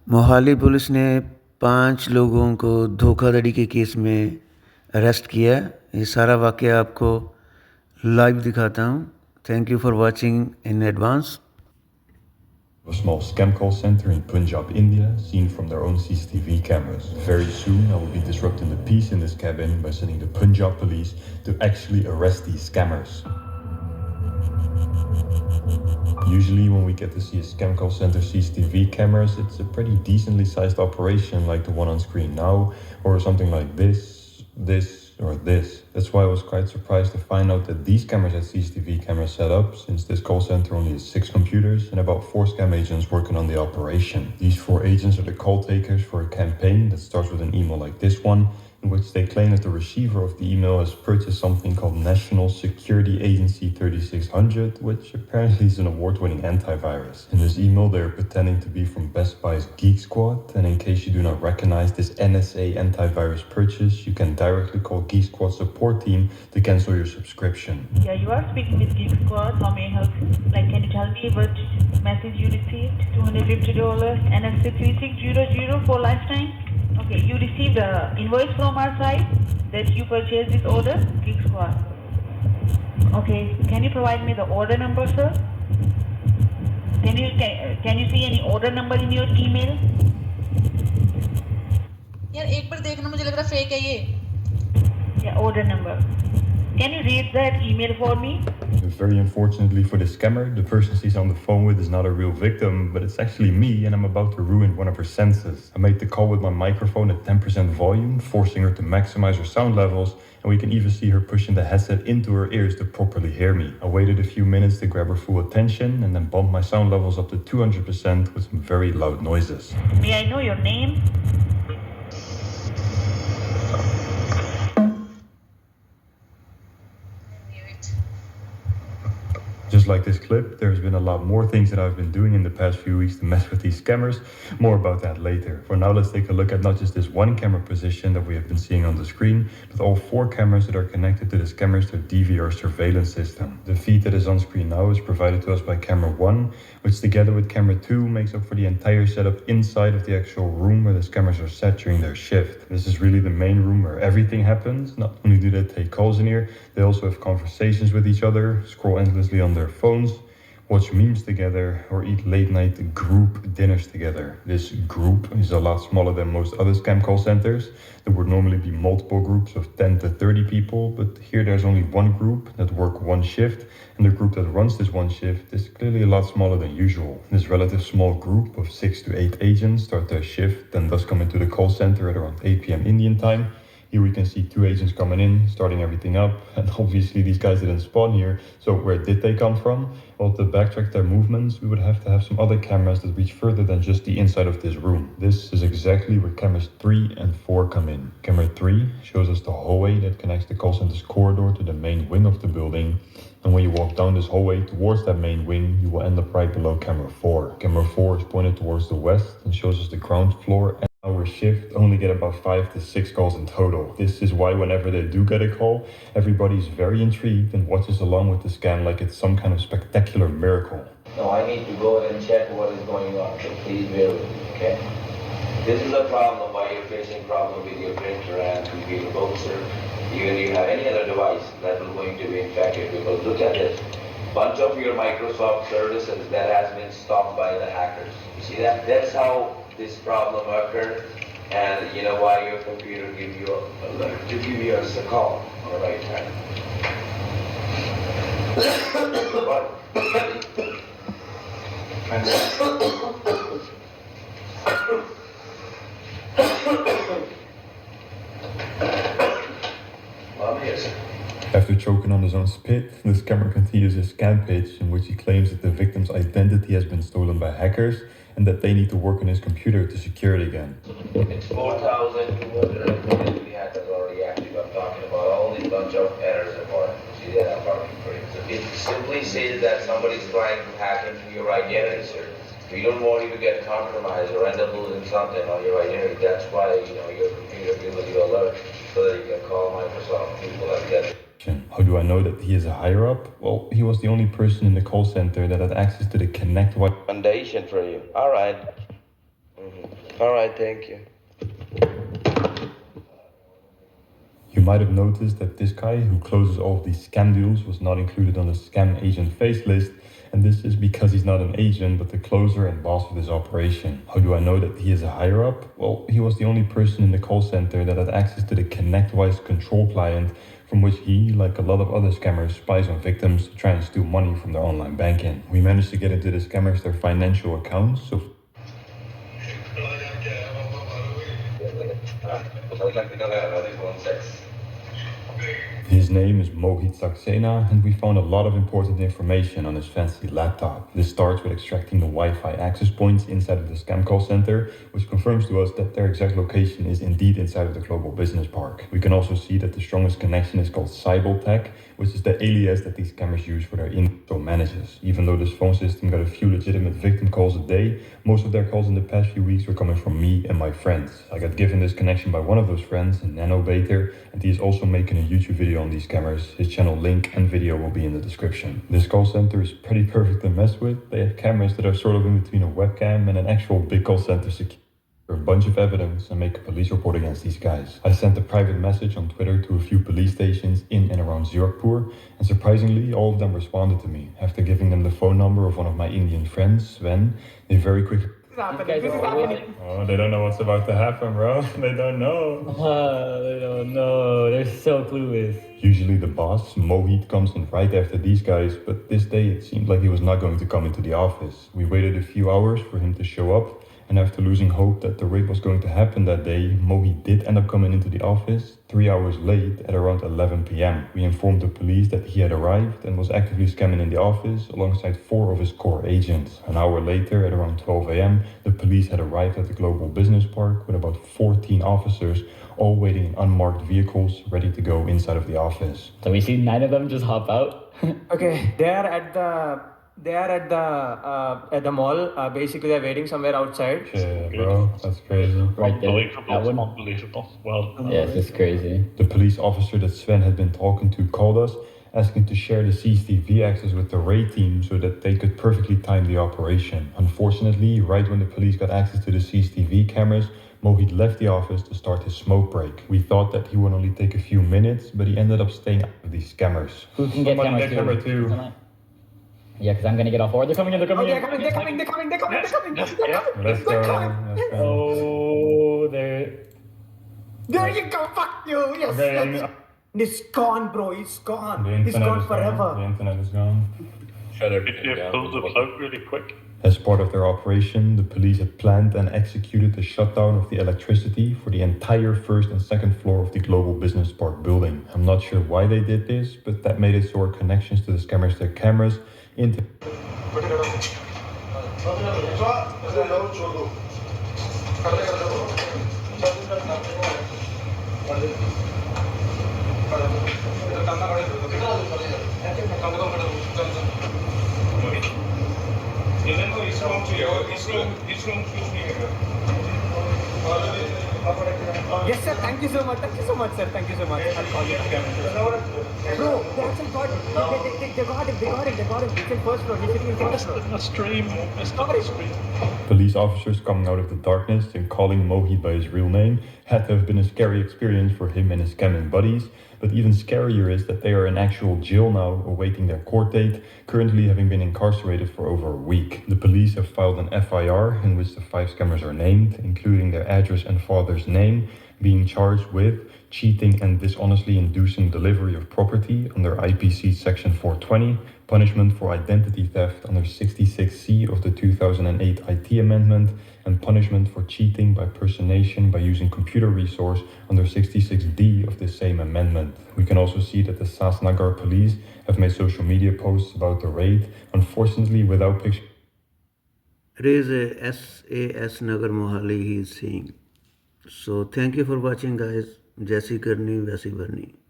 Mohali police ने 5 लोगों को धोखाधड़ी के केस में अरेस्ट किया है। ये सारा वाक़या आपको लाइव दिखाता हूँ। Thank you for watching in advance. A small scam call center in Punjab, India, seen from their own CCTV cameras. Very soon, I will be disrupting the peace in this cabin by sending the Punjab police to actually arrest these scammers. Usually, when we get to see a scam call center CCTV cameras, it's a pretty decently sized operation like the one on screen now, or something like this, or this. That's why I was quite surprised to find out that these cameras had CCTV camera set up, since this call center only has 6 computers and about 4 scam agents working on the operation. These 4 agents are the call takers for a campaign that starts with an email like this one, in which they claim that the receiver of the email has purchased something called National Security Agency 3600, which apparently is an award-winning antivirus. In this email, they are pretending to be from Best Buy's Geek Squad, and in case you do not recognize this NSA antivirus purchase, you can directly call Geek Squad support team to cancel your subscription. Yeah, you are speaking with Geek Squad. How may I help you? Like, can you tell me what message you received? $250 NFC 3600 for lifetime? Okay, you received an invoice from our side that you purchased this order, Geek Squad. Okay, can you provide me the order number, sir? Can you see any order number in your email? यार एक बार देखना, मुझे लग रहा fake है ये. Yeah, order number. Can you read that email for me? Very unfortunately for the scammer, the person she's on the phone with is not a real victim, but it's actually me, and I'm about to ruin one of her senses. I made the call with my microphone at 10% volume, forcing her to maximize her sound levels, and we can even see her pushing the headset into her ears to properly hear me. I waited a few minutes to grab her full attention, and then bumped my sound levels up to 200% with some very loud noises. May I know your name? Just like this clip, there's been a lot more things that I've been doing in the past few weeks to mess with these scammers. More about that later. For now, let's take a look at not just this one camera position that we have been seeing on the screen, but all 4 cameras that are connected to the scammer's DVR surveillance system. The feed that is on screen now is provided to us by camera 1, which together with camera 2 makes up for the entire setup inside of the actual room where the scammers are set during their shift. This is really the main room where everything happens. Not only do they take calls in here, they also have conversations with each other, scroll endlessly on their phones, watch memes together, or eat late night group dinners together. This group is a lot smaller than most other scam call centers. There would normally be multiple groups of 10 to 30 people, but here there's only one group that work one shift, and the group that runs this one shift is clearly a lot smaller than usual. This relative small group of 6 to 8 agents start their shift and thus come into the call center at around 8 p.m. Indian time. Here we can see 2 agents coming in, starting everything up, and obviously these guys didn't spawn here, so where did they come from? Well, to backtrack their movements, we would have to have some other cameras that reach further than just the inside of this room. This is exactly where cameras 3 and 4 come in. Camera 3 shows us the hallway that connects the call center's corridor to the main wing of the building, and when you walk down this hallway towards that main wing, you will end up right below camera 4. Camera 4 is pointed towards the west and shows us the ground floor. Our shift only get about 5 to 6 calls in total. This is why whenever they do get a call, everybody's very intrigued and watches along with the scam like it's some kind of spectacular miracle. No, I need to go and check what is going on, so please bear with me, okay? This is a problem why you're facing problem with your printer and computer both, sir. Even if you have any other device that is going to be infected, because look at this. Bunch of your Microsoft services that has been stopped by the hackers. You see that? That's how this problem occurred, and you know why your computer give you alert to give you a call on the right time. Well, I'm here, sir. After choking on his own spit, the scammer continues his scam pitch in which he claims that the victim's identity has been stolen by hackers and that they need to work on his computer to secure it again. It's 4,223 hackers already active. I'm talking about all these bunch of errors and more. See that I'm marking for it. So it simply says that somebody's trying to hack into your identity, sir. We don't want you to get compromised or end up losing something on your identity. That's why, your computer gives you alert so that you can call Microsoft people and get it. How do I know that he is a higher up? Well, he was the only person in the call center that had access to the Connect Foundation for you. All right. All right, thank you. You might have noticed that this guy who closes all of these scam deals was not included on the scam agent face list, and this is because he's not an agent but the closer and boss of this operation. How do I know that he is a higher up? Well, he was the only person in the call center that had access to the ConnectWise control client, from which he, like a lot of other scammers, spies on victims to try and steal money from their online banking. We managed to get into the scammers their financial accounts, so his name is Mohit Saxena, and we found a lot of important information on his fancy laptop. This starts with extracting the Wi-Fi access points inside of the scam call center, which confirms to us that their exact location is indeed inside of the Global Business Park. We can also see that the strongest connection is called Cybeltech, which is the alias that these scammers use for their info managers. Even though this phone system got a few legitimate victim calls a day, most of their calls in the past few weeks were coming from me and my friends. I got given this connection by one of those friends, Nano Bater, and he is also making a YouTube video on these scammers. His channel link and video will be in the description. This call center is pretty perfect to mess with. They have cameras that are sort of in between a webcam and an actual big call center security. A bunch of evidence and make a police report against these guys. I sent a private message on Twitter to a few police stations in and around Zirkpur, and surprisingly, all of them responded to me. After giving them the phone number of one of my Indian friends, Sven, they very quickly... Oh, they don't know what's about to happen, bro. They don't know. They don't know. They're so clueless. Usually the boss, Mohit, comes in right after these guys, but this day it seemed like he was not going to come into the office. We waited a few hours for him to show up, and after losing hope that the raid was going to happen that day, Mohit did end up coming into the office 3 hours late at around 11 p.m. We informed the police that he had arrived and was actively scamming in the office alongside 4 of his core agents. An hour later, at around 12 a.m., the police had arrived at the Global Business Park with about 14 officers, all waiting in unmarked vehicles ready to go inside of the office. So we see 9 of them just hop out. Okay, they are at the mall. Basically, they're waiting somewhere outside. Yeah, bro, that's crazy. Right there. Unbelievable. That one. Unbelievable. Well, Yeah, it's just crazy. The police officer that Sven had been talking to called us, asking to share the CCTV access with the raid team so that they could perfectly time the operation. Unfortunately, right when the police got access to the CCTV cameras, Mohit left the office to start his smoke break. We thought that he would only take a few minutes, but he ended up staying out of these scammers. Who can get Somebody camera get too? camera too. Yeah, because I'm gonna get off forward. They're coming in. They're coming Oh, in. they're coming. They're coming. Let's go. Oh, they're. There you go. Fuck you. Yes. Okay, It's gone, bro. It's gone. the It's internet gone is forever. The internet is gone. it pulled the plug really quick. As part of their operation, the police had planned and executed the shutdown of the electricity for the entire first and second floor of the Global Business Park building. I'm not sure why they did this, but that made it so our connections to the scammers, their cameras, Yes, sir. Thank you so much. Thank you so much, sir. Thank you so much. I'll call you. Bro, they actually got him. They got him. He's in first floor. He's sitting in first floor. A stream. It's not a stream. Police officers coming out of the darkness and calling Mohit by his real name had to have been a scary experience for him and his scamming buddies, but even scarier is that they are in actual jail now awaiting their court date, currently having been incarcerated for over a week. The police have filed an FIR in which the 5 scammers are named, including their address and father's name, being charged with cheating and dishonestly inducing delivery of property under IPC Section 420, punishment for identity theft under 66C of the 2008 IT Amendment, and punishment for cheating by personation by using computer resource under 66D of the same amendment. We can also see that the Sasnagar police have made social media posts about the raid, unfortunately without pictures. It is a SAS Nagar Mohali he is saying. So thank you for watching guys. जैसी करनी वैसी भरनी.